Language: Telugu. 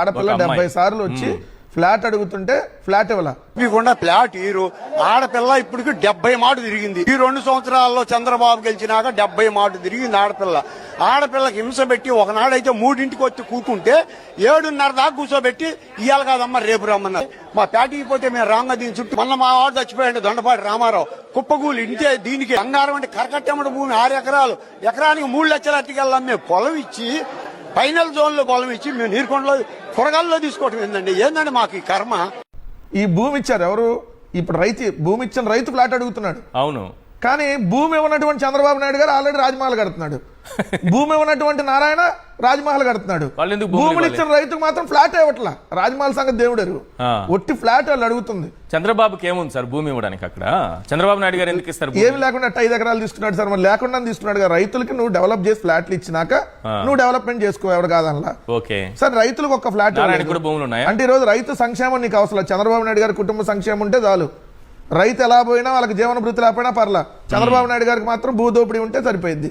ఆడపిల్ల 70 సార్లు వచ్చి ఫ్లాట్ అడుగుతుంటే ఫ్లాట్ ఇవ్వాల ఇవ్వకుండా ఫ్లాట్ హీరో ఆడపిల్ల ఇప్పటికి 70 మాట తిరిగింది. ఈ 2 సంవత్సరాల్లో చంద్రబాబు గెలిచినాక 70 మాట తిరిగింది ఆడపిల్ల. ఆడపిల్లకి హింస పెట్టి ఒకనాడైతే 3ంటికి వచ్చి కూకుంటే 7:30 దాకా కూర్చోబెట్టి ఇవాళ కాదమ్మా రేపు రమ్మన్నారు. మా ప్యాటీకి పోతే మేము రాంగ దీని చుట్టూ మొన్న మా వాడు చచ్చిపోయాడు దొండపాటి రామారావు. కుప్పగూలు ఇంటే దీనికి బంగారం అంటే కరకట్టెమ్మడి భూమి 6 ఎకరాలు, ఎకరానికి 3 లక్షల అట్టికెళ్ళాం. మేము పొలం ఇచ్చి ఫైనల్ జోన్ లో పొలం ఇచ్చి మేము నీరుకొండలో కూరగాయల్లో తీసుకోవటం ఏందండి మాకు ఈ కర్మ. ఈ భూమి ఇచ్చారు ఎవరు? ఇప్పుడు భూమి ఇచ్చిన రైతు ఫ్లాట్ అడుగుతున్నాడు. అవును, కానీ భూమి ఇవ్వనటువంటి చంద్రబాబు నాయుడు గారు ఆల్రెడీ రాజమహల్ కడుతున్నాడు. భూమి ఇవ్వనటువంటి నారాయణ రాజమహల్ కడుతున్నాడు. భూములు ఇచ్చిన రైతుకు మాత్రం ఫ్లాట్ ఇవ్వట్లా. రాజమహల్ సంగతి దేవుడు ఒట్టి ఫ్లాట్ వాళ్ళు అడుగుతుంది. చంద్రబాబుకి ఏముంది సార్ భూమి ఇవ్వడానికి? అక్కడ చంద్రబాబు నాయుడు గారు ఎందుకు ఇస్తారు? ఏమి లేకుండా 5 ఎకరాలు తీసుకున్నాడు సార్. మరి లేకుండా తీసుకున్నాడు కదా. రైతులకి నువ్వు డెవలప్ చేసి ఫ్లాట్లు ఇచ్చినాక నువ్వు డెవలప్మెంట్ చేసుకో, ఎవరు కాదనలా. ఓకే సార్, రైతులకు ఒక ఫ్లాట్ భూములు ఉన్నాయి అంటే ఈ రోజు రైతు సంక్షేమం నీకు అవసరం. చంద్రబాబు నాయుడు గారి కుటుంబ సంక్షేమం ఉంటే చాలు. రైతు ఎలా పోయినా వాళ్ళకి జీవన భృతి లేకపోయినా పర్లా. చంద్రబాబు నాయుడు గారికి మాత్రం భూదోపిడీ ఉంటే సరిపోయింది.